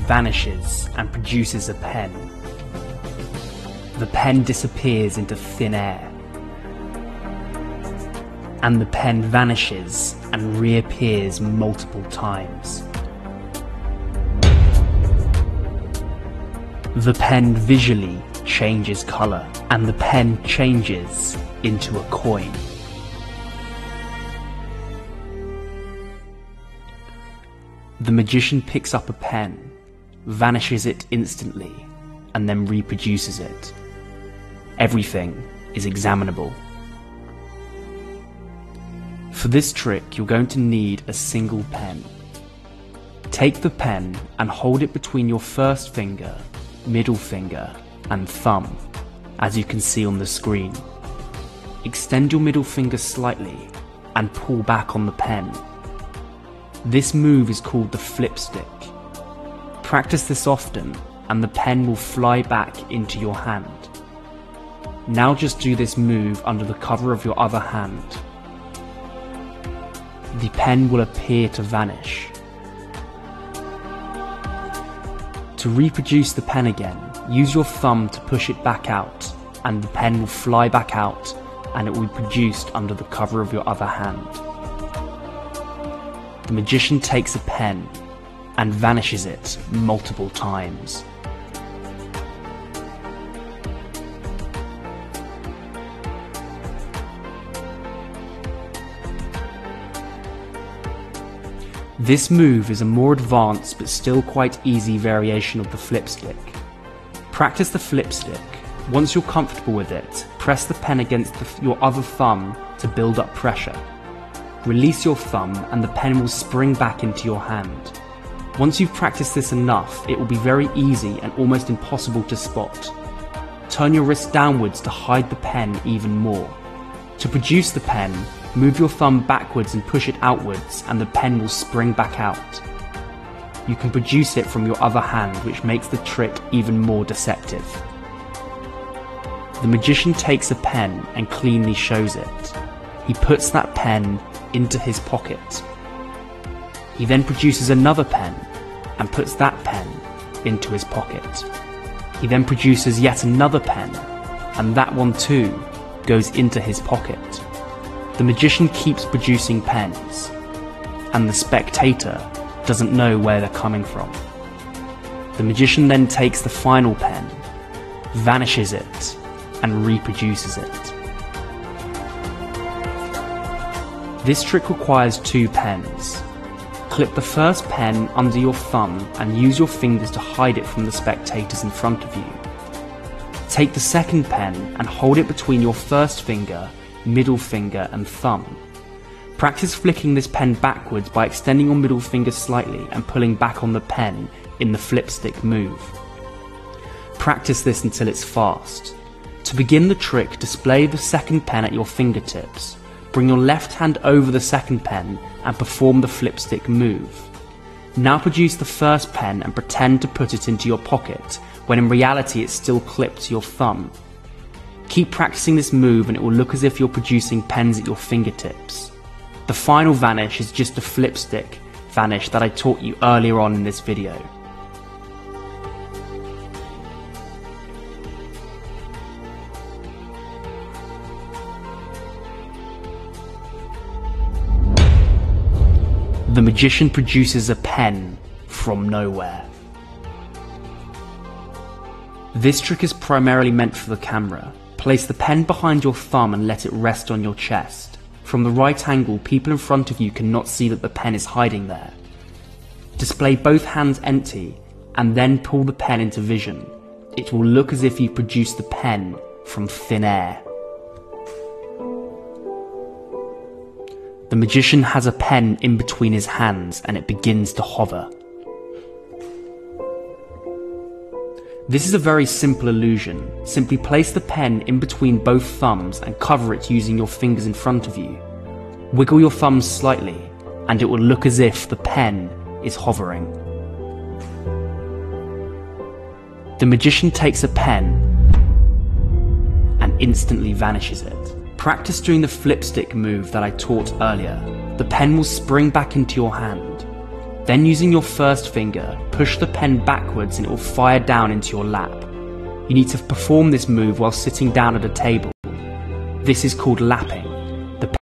vanishes and produces a pen. The pen disappears into thin air, and the pen vanishes and reappears multiple times. The pen visually changes colour, and the pen changes into a coin. The magician picks up a pen, vanishes it instantly, and then reproduces it. Everything is examinable. For this trick, you're going to need a single pen. Take the pen and hold it between your first finger, middle finger, and thumb, as you can see on the screen. Extend your middle finger slightly and pull back on the pen. This move is called the flip stick. Practice this often and the pen will fly back into your hand. Now just do this move under the cover of your other hand. The pen will appear to vanish. To reproduce the pen again, use your thumb to push it back out, and the pen will fly back out and it will be produced under the cover of your other hand. The magician takes a pen and vanishes it multiple times. This move is a more advanced but still quite easy variation of the flip stick. Practice the flip stick. Once you're comfortable with it, press the pen against your other thumb to build up pressure. Release your thumb and the pen will spring back into your hand. Once you've practiced this enough, it will be very easy and almost impossible to spot. Turn your wrist downwards to hide the pen even more. To produce the pen, move your thumb backwards and push it outwards and the pen will spring back out. You can produce it from your other hand, which makes the trick even more deceptive. The magician takes a pen and cleanly shows it. He puts that pen into his pocket. He then produces another pen and puts that pen into his pocket. He then produces yet another pen, and that one too goes into his pocket. The magician keeps producing pens, and the spectator doesn't know where they're coming from. The magician then takes the final pen, vanishes it, and reproduces it. This trick requires two pens. Clip the first pen under your thumb and use your fingers to hide it from the spectators in front of you. Take the second pen and hold it between your first finger, middle finger and thumb. Practice flicking this pen backwards by extending your middle finger slightly and pulling back on the pen in the flip stick move. Practice this until it's fast. To begin the trick, display the second pen at your fingertips. Bring your left hand over the second pen and perform the flip stick move. Now produce the first pen and pretend to put it into your pocket, when in reality it's still clipped to your thumb. Keep practicing this move and it will look as if you're producing pens at your fingertips. The final vanish is just a flip stick vanish that I taught you earlier on in this video. The magician produces a pen from nowhere. This trick is primarily meant for the camera. Place the pen behind your thumb and let it rest on your chest. From the right angle, people in front of you cannot see that the pen is hiding there. Display both hands empty and then pull the pen into vision. It will look as if you produced the pen from thin air. The magician has a pen in between his hands and it begins to hover. This is a very simple illusion. Simply place the pen in between both thumbs and cover it using your fingers in front of you. Wiggle your thumbs slightly and it will look as if the pen is hovering. The magician takes a pen and instantly vanishes it. Practice doing the flip stick move that I taught earlier. The pen will spring back into your hand. Then using your first finger, push the pen backwards and it will fire down into your lap. You need to perform this move while sitting down at a table. This is called lapping.